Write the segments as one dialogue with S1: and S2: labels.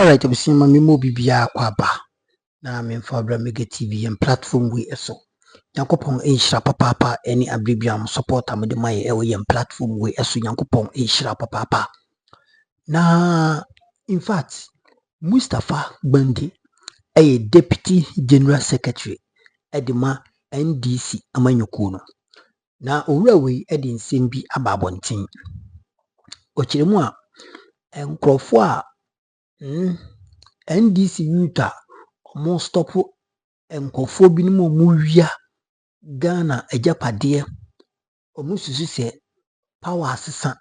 S1: Alright, I'm seeing my movie bia kwaba. Na me mfabra mega TV and platform we eso. Yankopon enhira papa any abribiam support amede maye ewe yem platform we eso yankopon enhira papa. Na in fact, Mustapha Gbande a deputy general secretary edema NDC amanyuku no. Na owura we edi nsem bi aba abonten. Okiremu a nkrofo a NDC youth omo stop enkofo binom omo wia Ghana ejapade omo susu se power asesa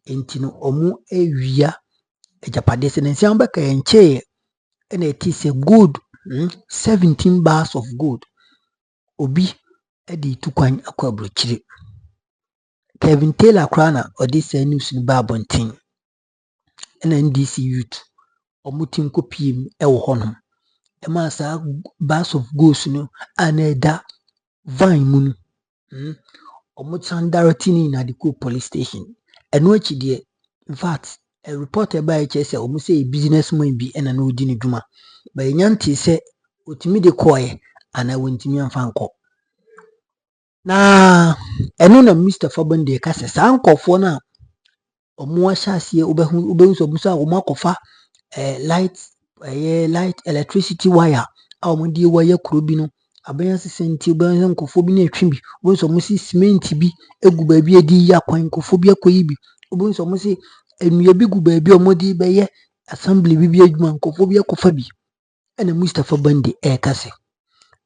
S1: enti no omo ewia ejapade se nsia mbeka enche na eti se gold 17 bars of gold obi edi tukwan akwabrochire Kevin Taylor krana odi se news ni babontin na NDC youth omo tin kopiem ewo honom ema sa bars of gold no aneda vine mun omo directly na the police station eno achi de in fact a reporter by HS omo say businessman bi ena na odi ne dwuma ba nyanti se otimi de koye ana wontimi amfa nko na eno na Mustapha Gbande ka se sa nkofo na omo ahyasie obehu so musa omo akofa light electricity wire a omo de wire kuro bi no aban senti oban nkofo bi na etwi bi obo so musi cement bi egu ba bi edi ya kwan nkofo bi akoyi bi obo so musi enua bi gu ba bi omodi be ye assembly bi adwuma nkofo bi akofa bi ena Mustapha Gbande kase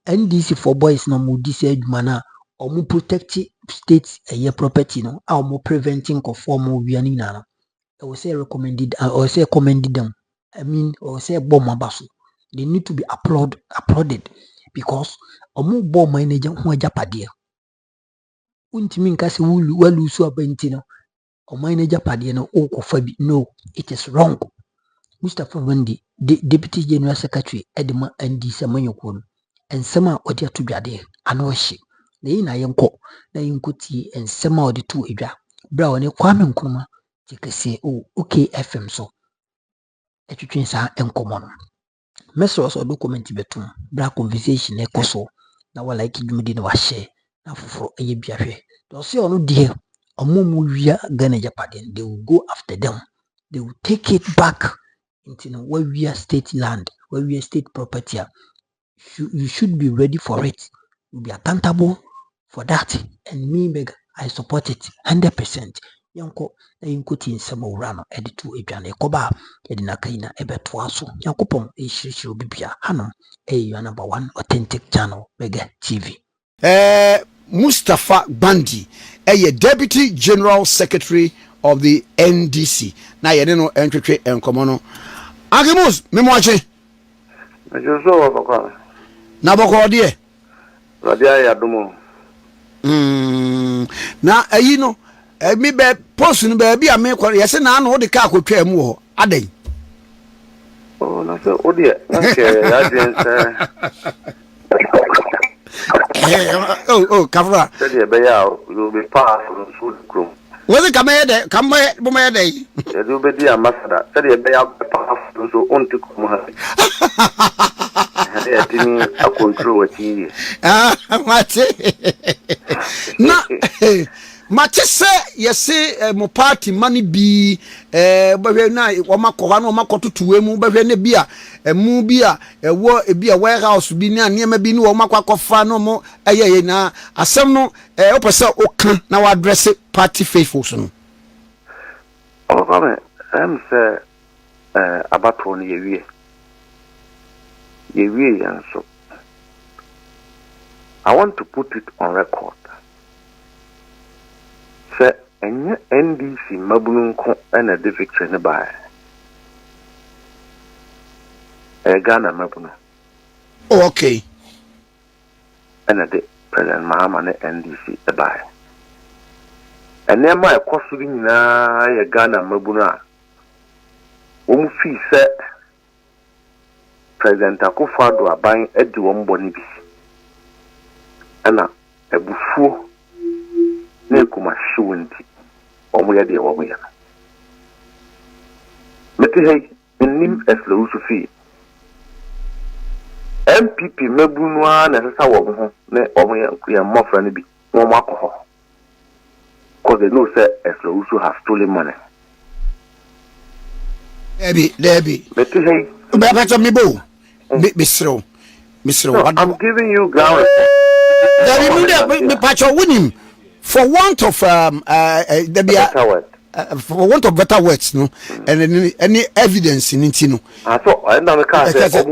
S1: NDC for boys no mudi se adwuma na omo protect state property no a omo preventing nkofo omo wia ni na no I will say recommended or say commended them or say bomb abaso they need to be applauded because omo bomb manager ho ajapade untimi nka se walu su abenti no omo manager pade no okofa bi no it is wrong. Mustapha Gbande deputy general secretary edema NDC amanyoko no ensema odi atodwade ano hye na yi na yenko na yenkoti ensema odi to edwa bra woni Kwame Nkrumah tikese okay FM so etwetwen sa enkomo no message or document betum bra conversation ekoso na wa like dwumdi na wa share na foforo eye biahwe do se onu de omomu wia Ghana japade they will go after them, they will take it back into where we are state land, where we are state property. You should be ready for it. You'll be accountable for that. And me, Meg, I support it 100%. Yanko na yinkoti nsema urano editu edwane koba edina kaina ebetwaso yankopon ehirihiro bibia hanom your number 1 authentic channel Mega TV.
S2: Mustapha Gbande deputy general secretary of the NDC na yene no entwetwe enkomo no agemus memoache
S3: mejoso bakwa
S2: na boko de
S3: radia ya dumo
S2: na ayi no mi be post no be bia me kware yese na no de ka akotwa mu ho adan
S3: na so odi nke ya jense
S2: kafra
S3: said be ya you be pass from food crew
S2: wezi kama boma ya dai
S3: you be dia ambassador said be ya pass so on to come ha ya tini a control wati
S2: mate na mate se yesi mo party mani bi behwe na wo makoha na wo makototowe mu behwe ne bia mu bia ewo bia warehouse bi ni anema bi ni wo makofa no mo ayeye na asem no opese oka na wa address party faithfuls no
S3: kame say abato no yewie yanso I want to put it on record. Say NDC mabunu nko na the victory ne ba Ghana mabunu.
S2: Oh, okay.
S3: And the President Mahama ne NDC e ba ene ma ekoso bi nyina ye Ghana mabunu a wo fi se President Akufo-Addo aban edi wo mboni bi ana ebufuo na ekuma shiwonti omo ya de wo ya meti hey nim eslo fi NPP mebunwa na sasa wo ho ne omo ya mofra ne bi wo makoho because they know say eslo have stolen money.
S2: Debbie.
S3: I'm giving you ground.
S2: For want of for want of better words, no, and any evidence in it, no.
S3: I thought I never can't say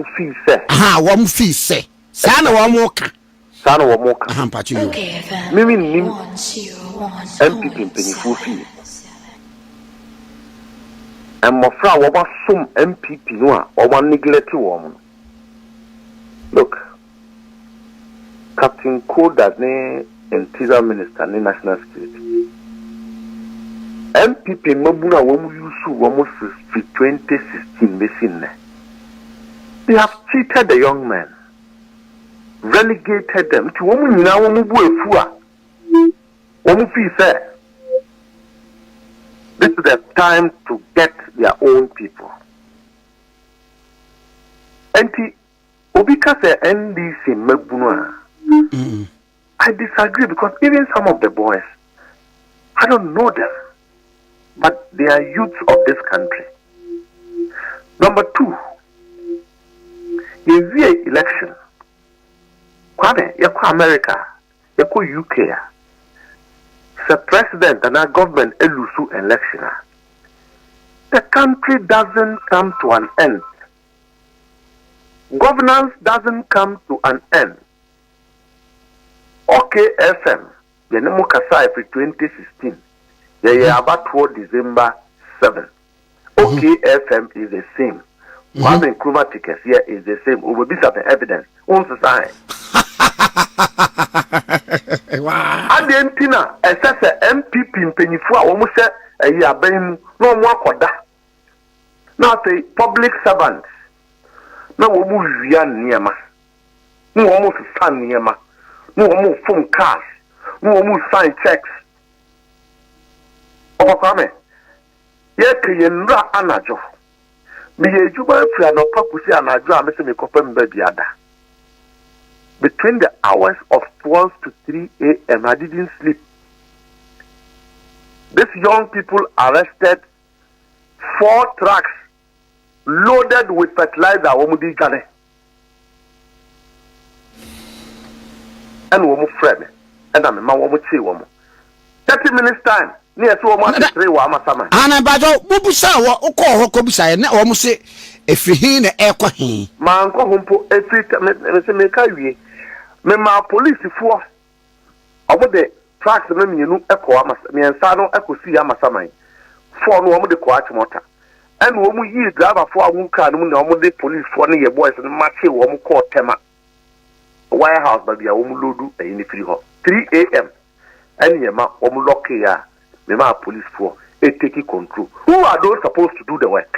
S3: one fee say. Sana wa moka. Mimi nim MPP penny fee. And my friend, what was some MPP no or one neglect woman. Look, Captain Koda ne Interior Minister ne National Security. MPP mabuna womu yusu womu for 2016 besin. They have cheated the young men, relegated them to womu na womu buefua. Womu fi say this is the time to get their own people. Enti obika say NDC mabuna. I disagree because even some of the boys, I don't know them, but they are youths of this country. Number two, in the election, yako America, yako UK, the president and our government elusu election. The country doesn't come to an end. Governance doesn't come to an end. Okay, FM, the Nemokasa for 2016, about December 7. Okay, FM is the same. One Nkrumah tickets here is the same. We will be some evidence. On society. And the Antina, as a MPP in Penifua, almost a year, no more koda. Now, the public servants. No more Yan Niama. No almost San Niama. No more phone cars. No more sign checks. Overcome. Yet, Yenra Anajo. Me Juba Fiano Papusi Anajo, and Mr. Mikopem Babiada. Between the hours of 12 to 3 a.m., I didn't sleep. These young people arrested 4 trucks loaded with fertilizer. Omudi Gane. And woman friend, and I'm a woman 30 minutes time. Near to a month, 3 Wama.
S2: Anna Bajo, Bubusa, or call Hokobisa, and almost say, if you hear the equa,
S3: my uncle Humpo, every my police for over the tracks, and you know, echo, me and Sano, echo see Amasamai. For no one the quatch motor. And when we use driver for a woman, no the police for your boys and match a woman called Tema. Warehouse by the Omuludu in the free hall. 3 a.m. And Yama Omulokia, Mema police for a taking control. Who are those supposed to do the work?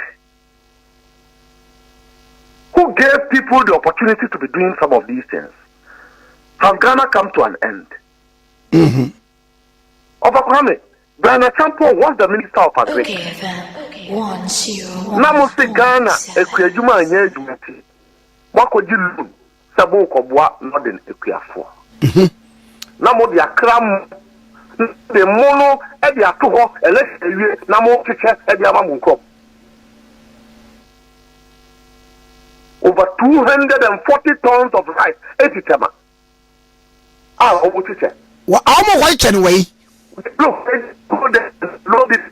S3: Who gave people the opportunity to be doing some of these things? Has Ghana come to an end? Overcome Ghana Champion was the Minister of Agriculture. Namosi Ghana, a Kujuma and Yajumati. Wako Jilu. Sabo Kobwa Northern Equiafo. Namo the Akram, the Mono, and the Atuho, and let's say Namo Teacher, and the Amamunko. Over 240 tons of rice, 80 tema. Ah, over teacher.
S2: Well, I'm a white anyway.
S3: Look, loaded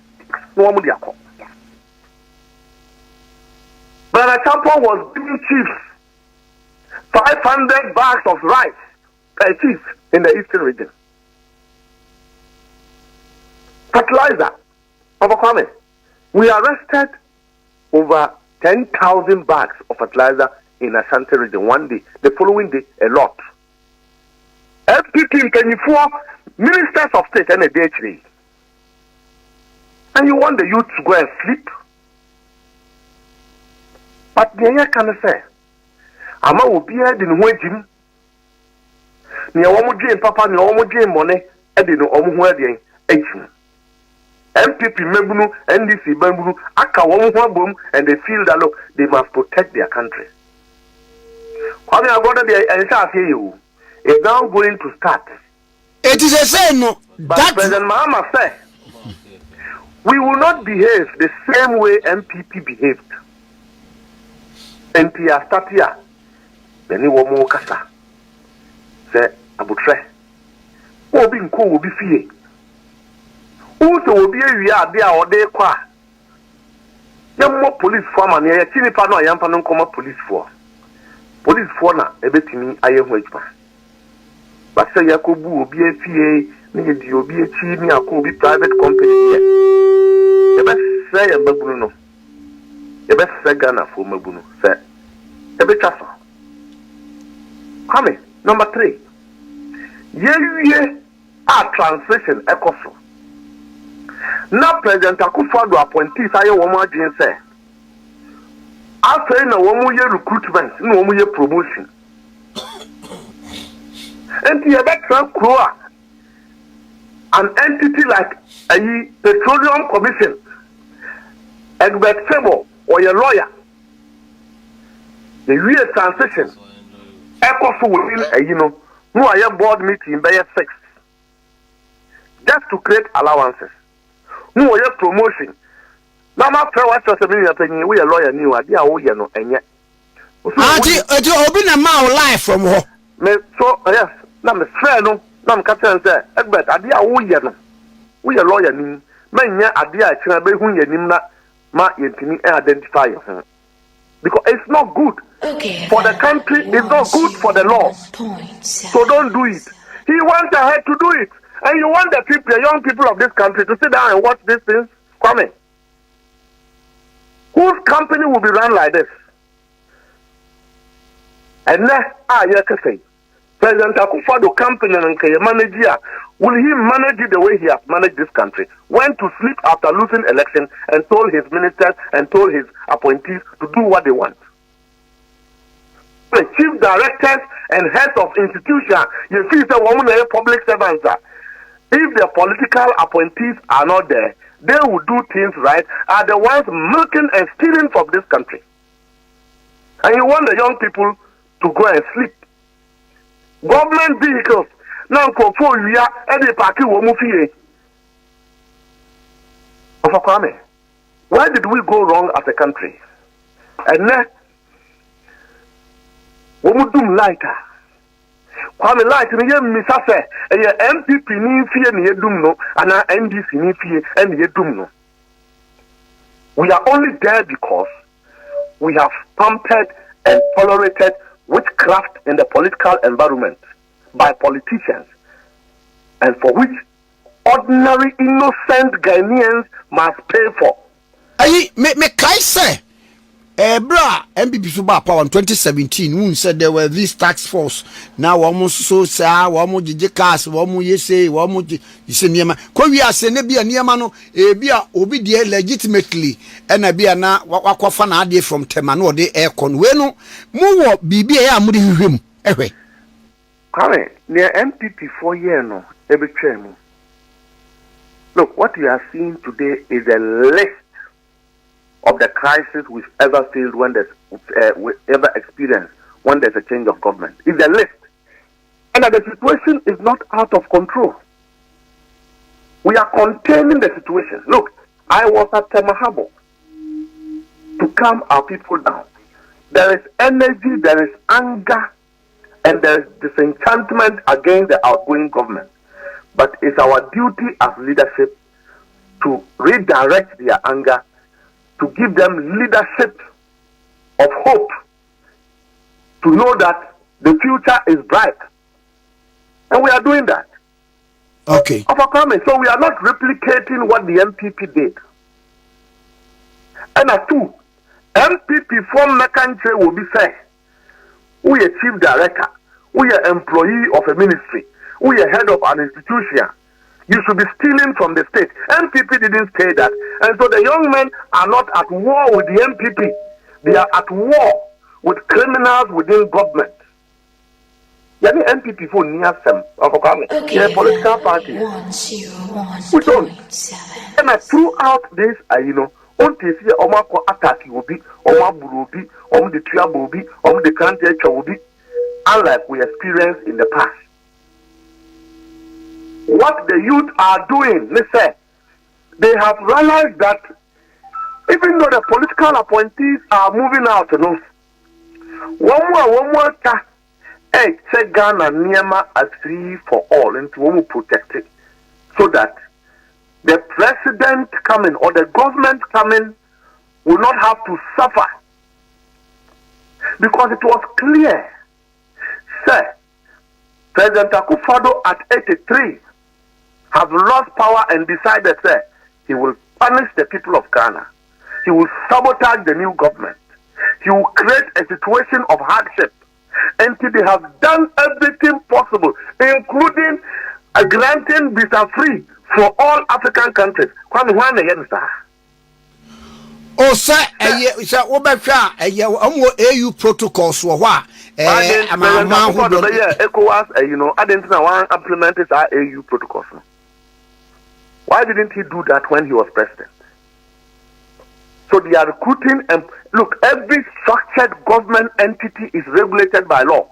S3: normally. But a champion was giving chiefs 500 bags of rice per chief in the eastern region. Fertilizer. Overcoming. We arrested over 10,000 bags of fertilizer in Ashanti region one day. The following day, a lot. FPP can you for ministers of state and a day tree. And you want the youth to go and sleep? But the year can say, Ama will be heard in Wajim. Near Omoji and Papa, no Omoji money, and in Omuadian, 18. MPP mebunu, NDC mebunu, aka womu and they feel that look, they must protect their country. Kwame Agbande is now going to start.
S2: It is a say no.
S3: But President Mahama said, we will not behave the same way MPP behaved. NPR start here. Then he will more kasa. Say, Abutre. Obi nko obi fie. Uso obi ewi ade a ode kwa. Yammo police form na ye tini pa no yampa no nkoma police for. Police for na ebetimi aye ho adwuma. Ba say yakobu obi afie ni di obi echi ni akobi private company here. Ebe say yambagunu no. Ebe say Ghana for mabunu say. Ebe chaso. Come number 3. Ye a transition ecoso. Now President Akufo-Addo appointees aye wo mo adwen say. After na wo mo ye recruitment, na wo mo ye promotion. And the electoral crow an entity like a petroleum commission, Egbert Febo or your lawyer. The real transition. Ecoso will who are your board meeting by 6. Just to create allowances. Who are your promotion? Now my prayer was just a minute we a lawyer new idea no and yet.
S2: Auntie, open a mouth live from her.
S3: So yes, now the friend no, now captain say, Egbert, idea we a lawyer ni, man ya idea china be who ye na ma yentimi identify him. Because it's not good for the country, it's not good for the law. So don't do it. He wants ahead to do it. And you want the people, the young people of this country to sit down and watch these things coming. Whose company will be run like this? And now, you can say, President Akufo-Addo company and manager, will he manage it the way he has managed this country? Went to sleep after losing election and told his ministers and told his appointees to do what they want. The chief directors and heads of institutions, you see, the woman public servants are. If the political appointees are not there, they will do things right, are the ones milking and stealing from this country. And you want the young people to go and sleep. Government vehicles, now for you and the party will move here. Why did we go wrong as a country? And then, we would do lighter. Kwame light ni ye misa se ye MPP ni fie ni edum no ana NDC ni fie and ye dum no. We are only there because we have pampered and tolerated witchcraft in the political environment by politicians, and for which ordinary innocent Ghanaians must pay for.
S2: Aye, me kai say bra NPP so ba power in 2017 who said there were this tax force now almost so say we mo gige cars we mo yese we mo yese niema ko wi ase ne bia niema no bia obi de legitimately na bia na wakofa na ade from tema no de aircon we no mu wo bibia ya mu de hwehwem ehwe
S3: kare ne MPP 4 year no e betwa mu. Look, what you are seeing today is a list of the crisis we've ever faced when there's ever experienced when there's a change of government. It's a list. And that the situation is not out of control. We are containing the situation. Look, I was at Temahabo to calm our people down. There is energy, there is anger, and there is disenchantment against the outgoing government. But it's our duty as leadership to redirect their anger, to give them leadership of hope, to know that the future is bright. And we are doing that.
S2: Okay.
S3: So we are not replicating what the MPP did. And as two, MPP from Mekanche will be said, we are chief director, we are employee of a ministry, we are head of an institution. You should be stealing from the state. MPP didn't say that. And so the young men are not at war with the MPP. They are at war with criminals within government. Yani NPP for near some of a political party. We don't. And throughout this, on this year, Omako attack will be, Omabu will be, the Triab will be, the country will be, unlike we experienced in the past. What the youth are doing, listen, they have realized that even though the political appointees are moving out, one more say Ghana Niema as free for all and to protect it so that the president coming or the government coming will not have to suffer. Because it was clear, sir, President Akufo-Addo at 83 has lost power and decided, sir, he will punish the people of Ghana. He will sabotage the new government. He will create a situation of hardship. And they have done everything possible, including granting visa free for all African countries.
S2: Oh, sir, AU protocols were what?
S3: ECOWAS, I didn't know one implemented our AU protocols. Why didn't he do that when he was president? So they are recruiting, and look, every structured government entity is regulated by law.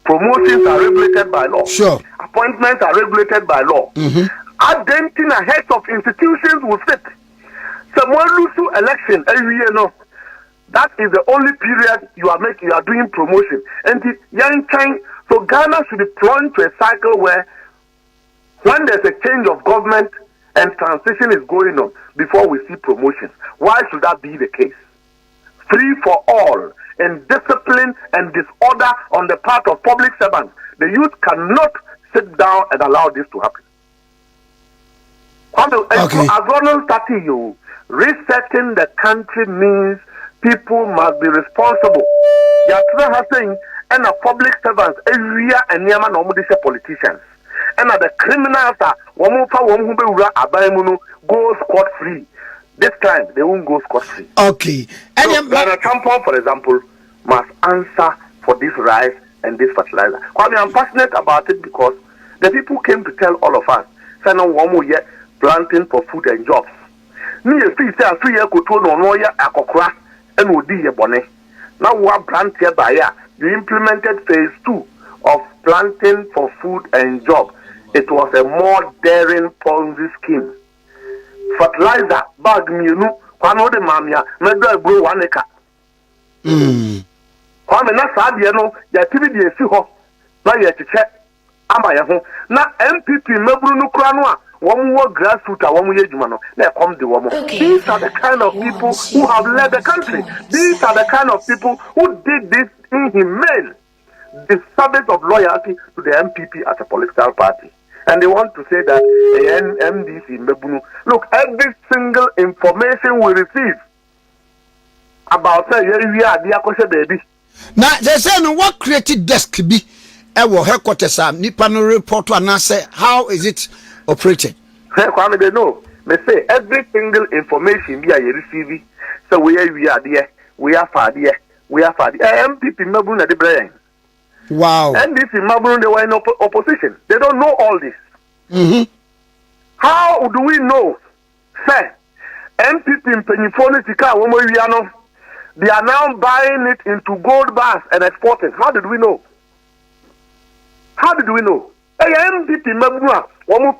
S3: Promotions are regulated by law.
S2: Sure.
S3: Appointments are regulated by law. Identity heads of institutions will sit. Someone lose election every year, no. That is the only period you are doing promotion. And the young time, so Ghana should be plunged to a cycle where when there's a change of government and transition is going on before we see promotions. Why should that be the case? Free for all and discipline and disorder on the part of public servants. The youth cannot sit down and allow this to happen.
S2: Okay.
S3: As Ronald started you, resetting the country means people must be responsible. You're saying, and the public servants, every year and near politicians. And the criminals are go scot free. This time they won't go scot free.
S2: Okay. And
S3: so, Ghana Tampon, for example, must answer for this rice and this fertilizer. I'm passionate about it because the people came to tell all of us, say no one more yet planting for food and jobs. Me a free say 3 year kuto no ya akokra and odi ye bone. Now we are plant here by year. You implemented phase 2 of planting for food and job. It was a more daring Ponzi scheme. Fertilizer bag mienu kwano de mamia medo grow 1 acre. Kwame na saade no ya tibi de esi ho na ya cheche ama ye ho na NPP maburu no kura no a won wo grassroots a won ye djuma no na come de wo. These are the kind of people who have led the country. These are the kind of people who did this inhumane the service of loyalty to the NPP as a political party. And they want to say that the NDC Mebunu. Look, every single information we receive about baby.
S2: Now they say no what created desk be our headquarters nipa no report and say how is it operated?
S3: They know. They say every single information we are receiving. So we are there, we are far there, we are far there. MPP Mebunu at the brain.
S2: Wow.
S3: And this in Maburu, they were in opposition. They don't know all this. How do we know? Say, MPP in Penifone, they are now buying it into gold bars and exporting. How did we know? How did we know? Hey, MPP in Maburu,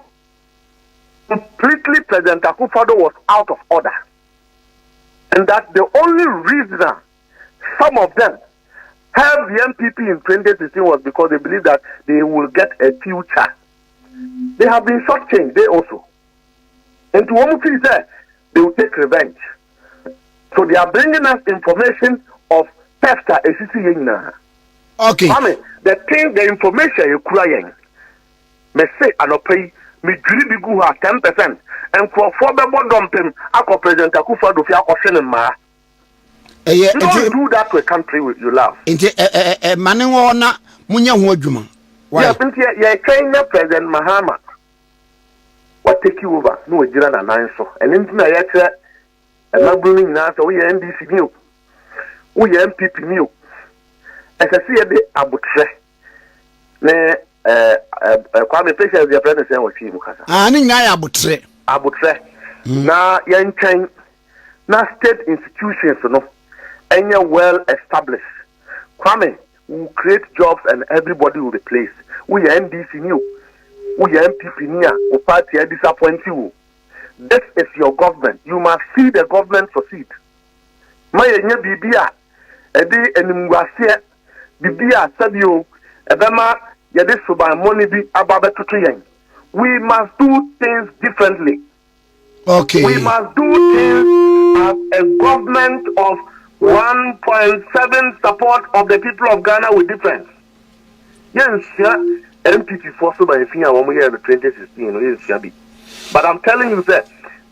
S3: completely President Akufo-Addo was out of order. And that the only reason some of them have the MPP in 2016 was because they believe that they will get a future. They have been shortchanged, they also. And to Omufi said, they will take revenge. So they are bringing us information of theft.
S2: Okay.
S3: I mean, the information you're crying, me say, and I pay me drill go 10%, and for 4 dumping, I could present a kufa do fia question in ma. You don't do that to a country you love.
S2: Maningona munya huajuma.
S3: Yeah, you're trying to President Mahama. What take you over? No, it's not an answer. And in I actually, I'm not bringing now, so we are NDC new. We are MPP new. As I see a bit abutre. ne Kwame Patience the president say what chi mu kasa
S2: ni nyaya abutre
S3: na yanchen na state institutions no any well established. Kwame will create jobs and everybody will be placed. We are NDC new, we are NPP near, we party disappoint you. This is your government. You must see the government succeed. My enya bibia edi enimwase bibia sabio ebema yede suban money bi ababe tutu yen. We must do things differently.
S2: Okay.
S3: We must do things as a government of 1.7 support of the people of Ghana with difference. Yes, NPP forced by a finger 2016. Yes, but I'm telling you that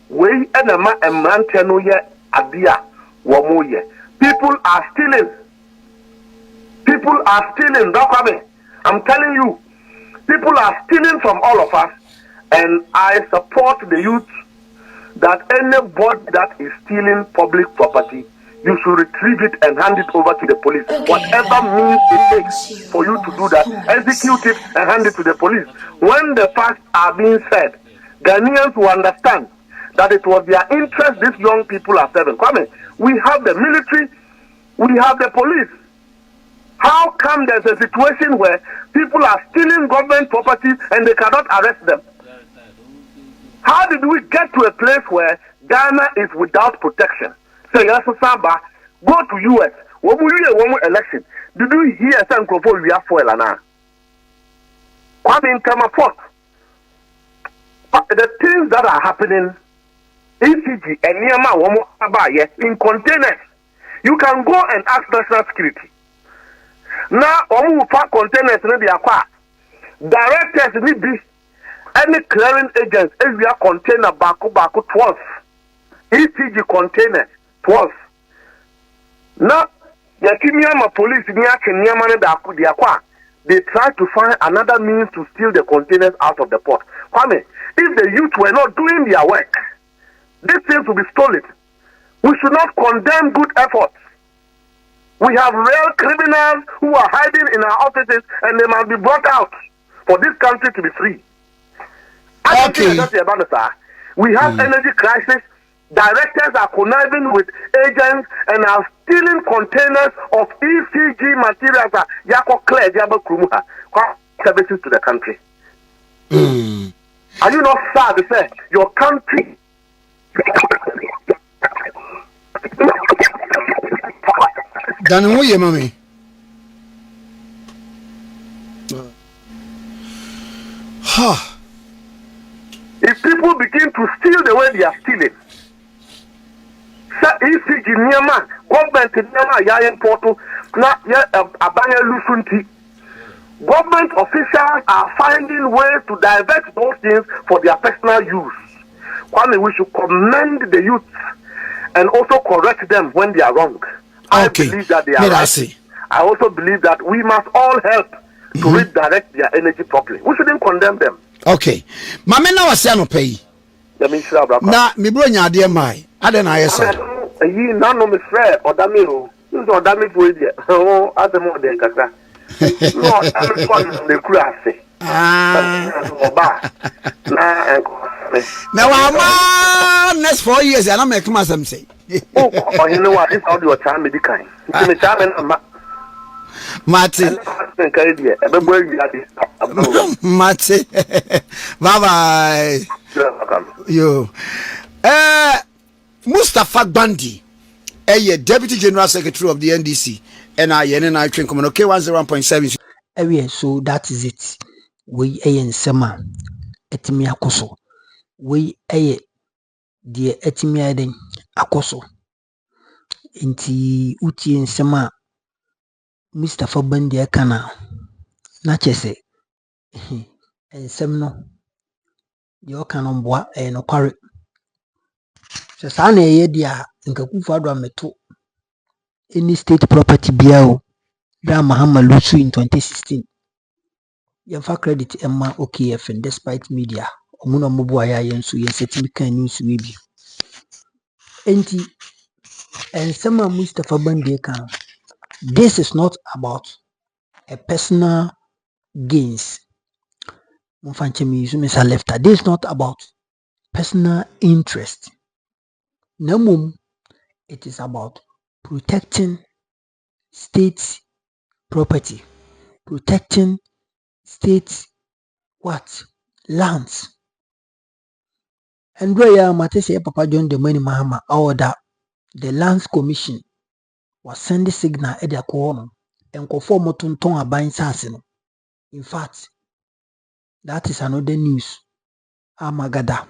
S3: we and a man tell yet adia wamoye. People are stealing. People are stealing. I'm telling you, people are stealing from all of us, and I support the youth that anybody that is stealing public property, you should retrieve it and hand it over to the police. Whatever means it takes for you to do that, execute it and hand it to the police. When the facts are being said, Ghanaians will understand that it was their interest these young people are serving. Kwame, we have the military, we have the police. How come there's a situation where people are stealing government properties and they cannot arrest them? How did we get to a place where Ghana is without protection? So Samba, go to US. When we hear one election, did you hear some people we are for Elana? Kwame in Tamaport. The things that are happening ECG and Niama Womo Abaye in containers. You can go and ask national security. Now Omu fa containers in the aqua. Directors need be any clearing agents if we are container baku 12. ECG container 12. Now Yakimiama police the aqua. They try to find another means to steal the containers out of the port. Kwame, if the youth were not doing their work, these things will be stolen. We should not condemn good efforts. We have real criminals who are hiding in our offices and they must be brought out for this country to be free.
S2: Okay.
S3: We have energy crisis. Directors are conniving with agents and are stealing containers of ECG materials that Yako Claire Diabo Krumuha services to the country. Are you not sad to say your country?
S2: Danu ye mami.
S3: If people begin to steal the way they are stealing, ECG Niama, government Niama Yayan Porto, not yet Abanya Lusunti. Government officials are finding ways to divert those things for their personal use. Kwame, we should commend the youth and also correct them when they are wrong. I believe that they are right. I also believe that we must all help to redirect their energy properly. We shouldn't condemn them.
S2: Okay. Mamena was no pay. Na mi bro nya de mai. Ade na yesa.
S3: Yi na no me frɛ ɔdame o. Nso ɔdame fo die. Oh, ade mo de kakra. No, ɔdame fo de kura ase. Oba. Na
S2: wa ma next 4 years and I make myself say.
S3: Oh, you know what? This audio time me dikan. Me time na
S2: Martin. Martin. Bye bye. Yo. Mustapha Gbande, Deputy General Secretary of the NDC, and I train common okay 101.7.
S1: So that is it. We in sema etimi akoso. We de etimi aden akoso. Inti uti in sema Mustapha Gbande kana na chese ensem no yo kana mboa no kware se sa na eye dia nkakufu ado ameto any state property biao da Mahama Lusu in 2016 yemfa credit emma OKF despite media omuno mboa ya yensu yensetimi kan news we bi enti ensem a Mustapha Gbande kana. This is not about a personal gains. Mumfanchemi left. This is not about personal interest. No, it is about protecting state property, protecting state what? Lands. And where Mate say Papa John the money Mahama order the Lands Commission was sending signal at their corner and conform to ton aban sasino. In fact, that is another news. Amagada.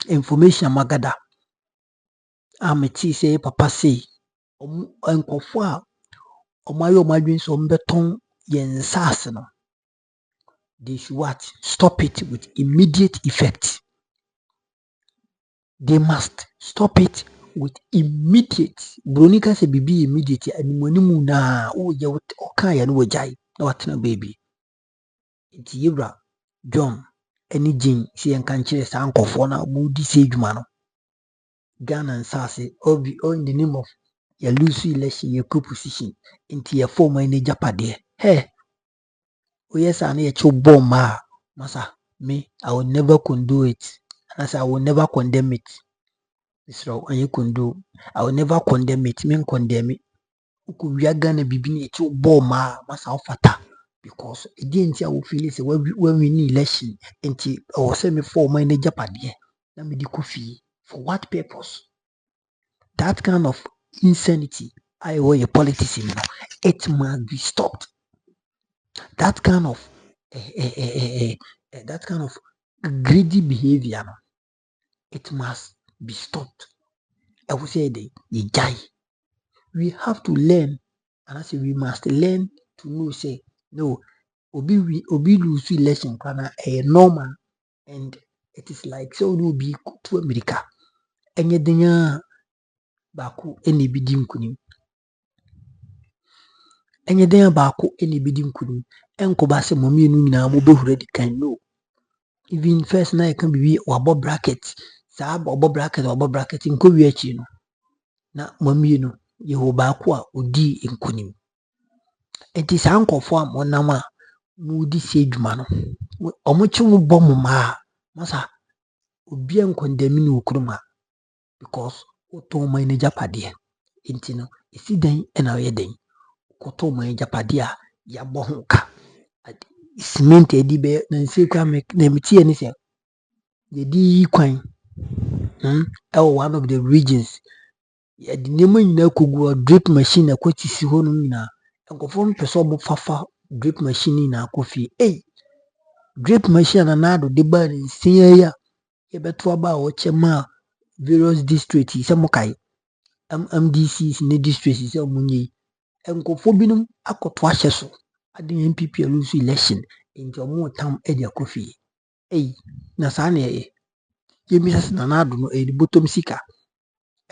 S1: Information Magada. Ameti say Papa say and conform Omayo Madwin so beton yen sasino. They should what? Stop it with immediate effect. They must stop it with immediate. Bronika se bibi immediate and monimu na o ya okay and wajai na watna baby. It's Yibra John any Jin si en kanchire sa ankofo na mudi se dwuma no. Ghana and Sase all in the name of your lose election your coup position into your former in Japade. Hey. Oh yes, I need to bomb ma. Masa, me, I will never condone it. And I say I will never condemn it. It's wrong, and you condone. I will never condemn it. Me condemn it. We are gonna be being to bomb ma. Masa ofata. Because it didn't I will feel it when we need election until I say me for my Japade. Let me do coffee. For what purpose? That kind of insanity, I owe a politician. It must be stopped. That kind of greedy behavior, it must be stopped. I would say we have to learn, and I say we must learn to know. Say no, obi lose election kana a normal, and it is like so will be to America. Enye denya baku eni bidim kunim. Enye denya baku eni bidim kunim. Enkoba se momi nu nyina mo behure di kan no. Even first na can be wabo bracket. Sa wabo bracket nko wi achi no. Na momi no ye ho baako a odi nkunim. Enti sa ankofo am onam a mudi se dwuma no. Omochi mo bom ma masa obi en condemn no okruma because oto man ne japade. Enti no esi dan na ye dan. Koto man japade a ya bo ho ka. Cement edi be na nse kwa me na mitie ni se ye di kwan one of the regions ye di nemu nyina kogu drip machine akwatisi ho no nyina enkofo mpeso bo fafa drip machine na akofi drip machine na do de ba ni nse ya ye beto aba o chema various districts se mokai NDC ne districts se munyi enkofo binum akoto ahye so ade NPP lose election into omo tam e dia kofi na sa na ye misas na nado no the bottom sika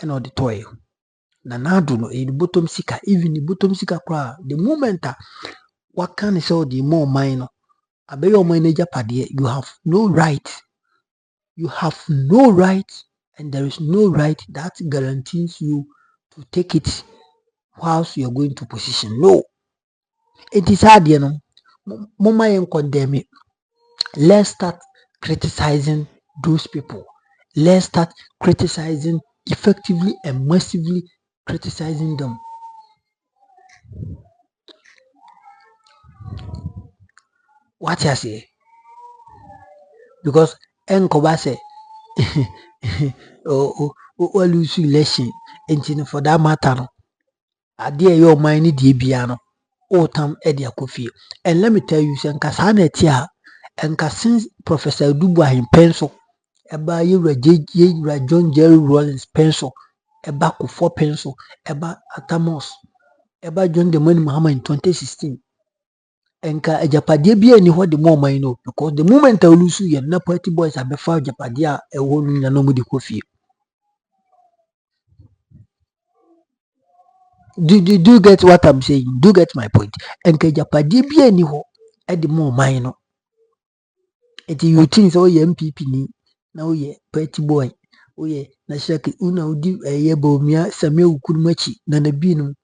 S1: e no the toy na nado no the bottom sika even the bottom sika kwa the moment what can say the more minor abe your money japade you have no right and there is no right that guarantees you to take it whilst you are going to position. No, it is hard, you know. Mama and condemn it. Let's start criticizing those people. Let's start criticizing effectively and massively criticizing them. What I say? Because Enkoba say lose election and for that matter idea your mind the biano tam edia kofi. And let me tell you Sankasana tia and since Professor Dubois in pencil eba ye John Jerry Rollins pencil eba Kufo pencil eba Atamos eba John the Money Mahama in 2016 enka ejapade bia ni ho de more mine no because the moment I lose you na party boys abefa ejapade a ewo nu nya no mu de kofi. Do you get what I'm saying? Do you get my point? Enka ejapade bia ni ho e de more mine no. It you think so ye NPP ni na ye party boy na shake una udi ye bomia same ukurumachi na na bi no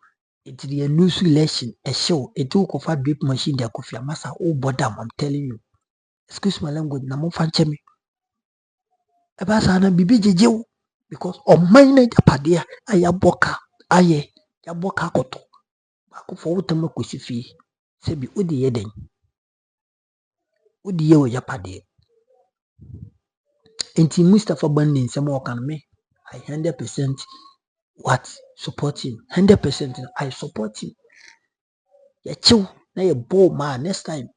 S1: It's the new election, a show, a two of a drip machine that could feel massa, oh, bottom, I'm telling you. Excuse my language, no more fancy me. A basana BBJ, because on my night apadia, I aboka, aye, yaboka koto. I go for what I'm a fee. Say be Udi Eden. Udi ye yapade. Enti Mustapha Gbande in some more can me. I 100% what support him. 100% I support him. Ya chill, na ye bold man next time.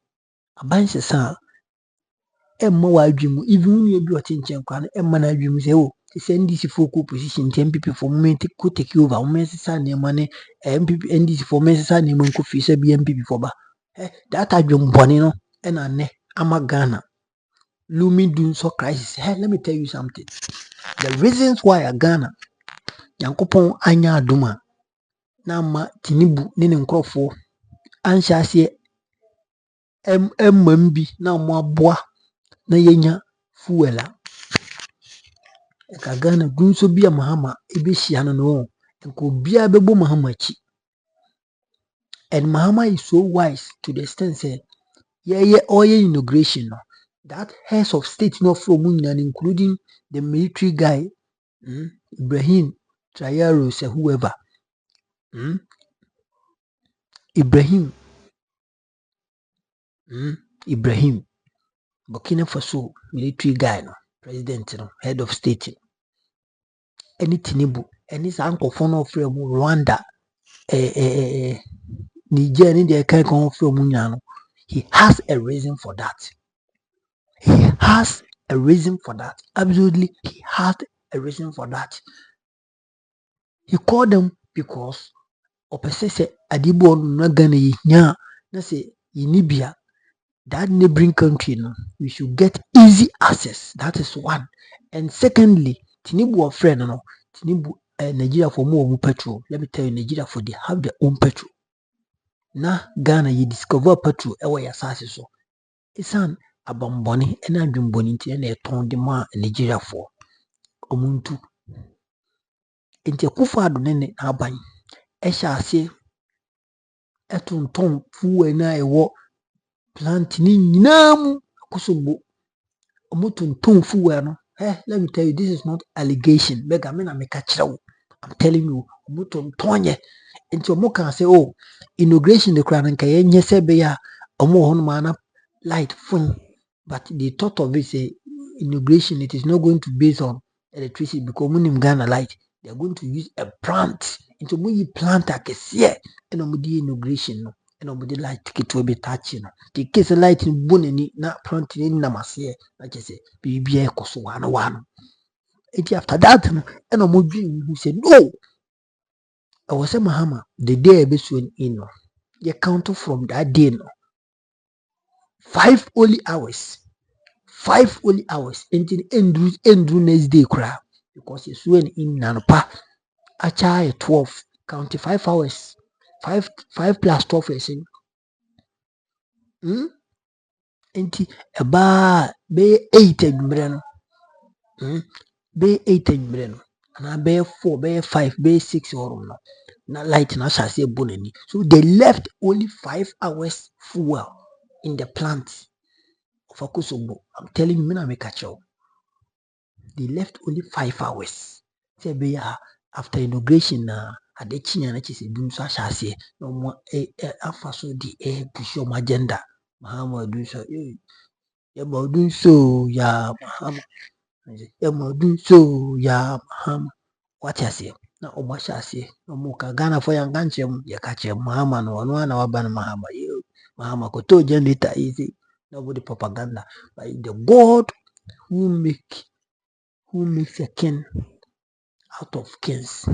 S1: Aban se sa emma wa adwemu even when you be watching kwan emma na adwemu say oh it's NDC for position NPP for moment could take over women sa na money NPP NDC for men sa na man ko fi say be NPP for ba that adwemu boni no e na ne ama Ghana looming doom so crisis. Hey, let me tell you something. The reasons why Ghana Yankopon anya aduma na ma Tinubu ne ne nkrofo anhya ase bi na mo aboa na yenya fuela ka Ghana gunso bia Mahama ebehia no nko bia bebo Mahama chi. And Mahama is so wise to the extent say oil inauguration no that heads of state no from including the military guy Ibrahim Traoré say whoever Ibrahim Burkina Faso military guy no president no head of state any Tinubu any sankofo no free mu Rwanda Niger ni dey kai kon free mu no he has a reason for that. He has a reason for that. Absolutely he has a reason for that. He called them because opese say adibo no Ghana nya na say Libya that neighboring country no we should get easy access. That is one. And secondly, Tinubu friend no Tinubu Nigeria for more petrol. Let me tell you, Nigeria for they have their own petrol. Na Ghana you discover petrol ewa ya sase so. Isan abamboni ena adwumboni nti na eton de ma Nigeria for omuntu. Nti Akufo-Addo ne na aban ehya ase etonton fuwe na ewo plant ni nyina mu akosombo omotonton fuwe no. Let me tell you, this is not allegation. Bega me na me ka kire. I'm telling you, omotontonye. Nti omo kan say oh inauguration the crown nka ye nye se be ya omo hono mana light phone, but the thought of it say inauguration it is not going to be based on electricity because munim Ghana light. They are going to use a plant. Into mu plant akese and omo di inauguration no and omo di light ticket we be touch no. The case light bonani na plant ni na mase na kese bibia ekoso wano. It after that no and omo dwi who say no. I was a Mahama the day I be sworn in no. You count from that day no. 5 only hours. 5 only hours until endru next day kura because you sworn in nanopa acha 12 count 5 hours 5 plus 12 is enti eba be 8 adwumre no be 8 adwumre no na be 4 be 5 be 6 or no na light na shase bonani so they left only 5 hours fuel in the plant of Akosombo. I'm telling you, me na make a show. They left only 5 hours. Say be after inauguration adechinya na chise dum so ahase no mo afaso di push your agenda. Mahama do so ya modun so ya Mahama. Ya modun so ya Mahama. What you say? Na omo ahase no mo ka Ghana for yan ganchem ya ka che Mahama no ono na waba na Mahama. Mahama ko to generator easy. Nobody propaganda, but the God who makes a king out of kings.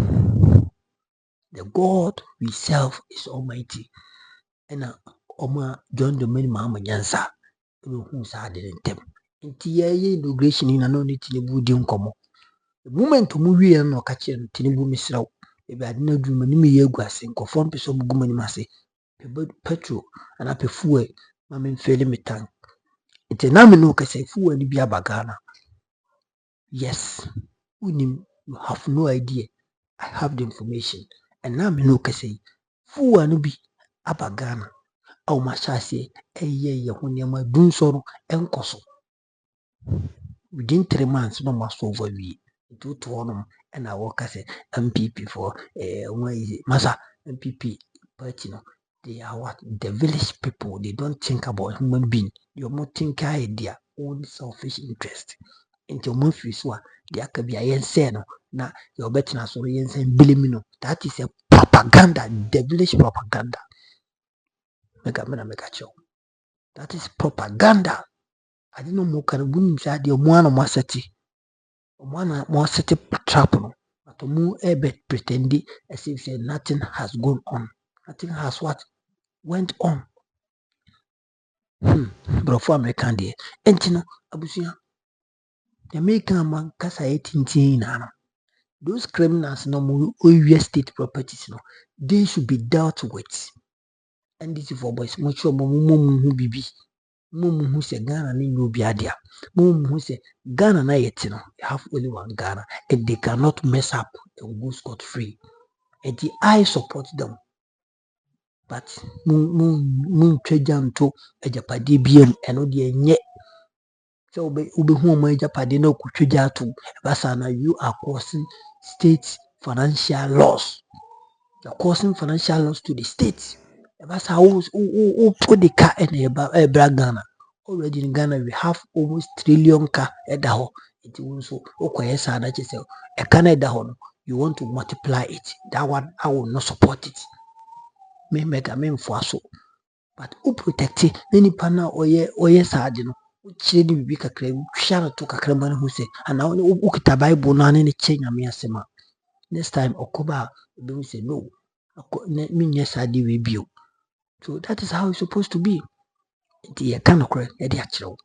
S1: The God we serve is almighty. And Oma John Domain Mama Jansa who sad in them. In TIA inauguration in an only Tinubu Dinkomo. The moment to move in no catching Tinubu Misra, if I had no dream and me yeguas and conform to some woman massy, petrol and up a fuel, mammy failing me tank. It's a namino say fu and be a bagana. Yes, you have no idea. I have the information. And namino say fuwa no bi aba Ghana a wɔn ahyɛ aseɛ ɛyɛ yɛn ho nneɛma du nso no ɛnkɔ so within 3 months no wɔn asɔ over wie nti wotu hɔ nom ɛna wɔka sɛ NPP for wɔn ayi masa NPP party no they are what the village people they don't think about human being deɛ wɔn think ayɛ their own selfish interest nti wɔn afiri so a deɛ aka bi a yɛnsɛn no na deɛ ɔbɛtena so no yɛnsɛn bilimi no that is a propaganda devilish propaganda mega kyɛw that is propaganda ade no mo kan bunim sɛ adeɛ mo ana mo asɛte trap no but mo pretendi as if say nothing has gone on nothing has what went on brofo American deɛ enti no abusua the American man kasa tintin na no those criminals no mo real state properties no they should be dealt with NDC for boys mo sure mo hu bibi mo hu sɛ Ghana ne no bi adea mo hu sɛ Ghana na yet no have only one Ghana and they cannot mess up and go scot free and I support them but mo twagya nto ajapade biem ɛno deɛ nyɛ sɛ ube hu mo ajapade na okutwagya ato basa na you are causing state financial loss. You're causing financial loss to the state. That's how who put the car in Ghana. Already in Ghana, we have almost trillion car at the home. It will so okay, a Canada, you want to multiply it. That one I will not support it. Me make a mean for so. But who protect it? Any panel or yes, I don't know. Chidi bi kakra share to kakra man who say and now ukita Bible na ne change am yasema. Next time October they will say no. So that is how it's supposed to be. The kind of correct ediachro.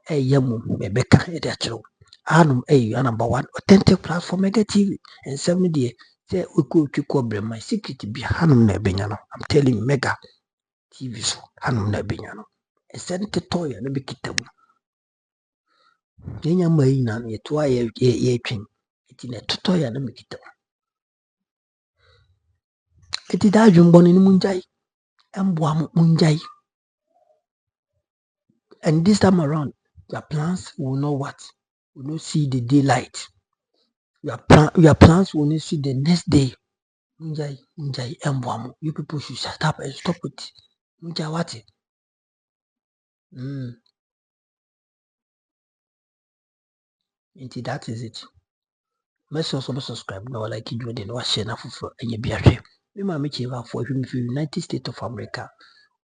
S1: Yamu Rebecca ediachro. Anum number one authentic platform mega TV and 70 say we could to my secret be Hanum Nebiano. I'm telling you mega TV so Hanum Nebiano. A sent toy and a big kitabu. Yenya Marina, ye twa ye twin. It in a toy and a mikita. It is that jumbon in Munjai and Buam Munjai. And this time around, your plans will know what? Will not see the daylight. Your plans will not see the next day. Munjai, and Buam. You people should shut up and stop it. Munjai, what? That is it. Must also subscribe now, like you do, then watch enough for any beer. We might make you for him for United States of America.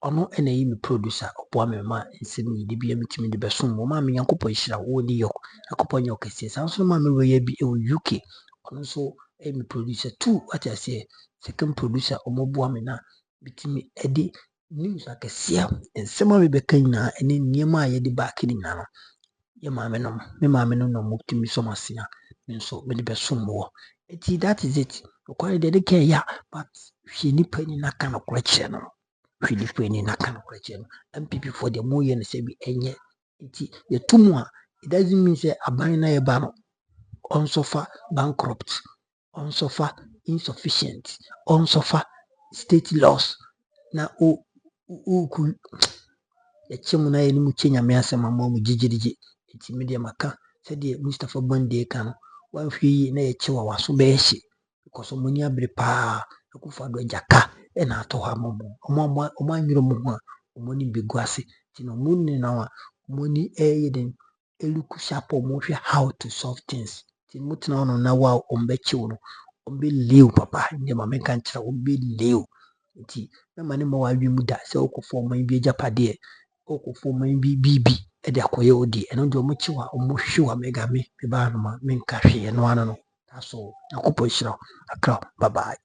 S1: Ono ena yi me producer oboa me ma nsem yi de bia metimi de beso mo ma me yankopɔ hyira wo ni yok akopɔ nya okese san so ma me we bi e UK ono so me producer 2 what I say second producer omoboa me na bitimi e de news akese nsem a me beka nyina ene niema a ye de back ni nyina no ye ma me no me ma me no no mutimi so masea me so me de beso mo eti that is it okwa de ke ya but hwe ni pani na ka no kweche no Philippine na kan kwache no MPP for the more yen say bi enye nti ye tumu a it doesn't mean say aban na ye ba no on suffer bankrupt on suffer insufficient on suffer state loss na o ku ye chemu na ye ni mu chenya me asema mo mu gigirigi nti media maka say the Mustapha Gbande kan wan hwi na ye chewa waso be hye because omuni abre pa akufa do jaka ena ato ha momo omo anwiro mo ho a omoni begu ase ti no munni na wa omoni den eluku sharp mo hwe how to solve things ti mutina ono na wa ombechiwo no ombe lew papa ndi ma menka nchira ombe lew ti na mane ma wa wi mu da se okofo man bi ejapade okofo man bi bibi e de akoye odi eno de omochiwa omohwe mega me ba no ma menka hwe no ano no taso akopo hira akra bye bye.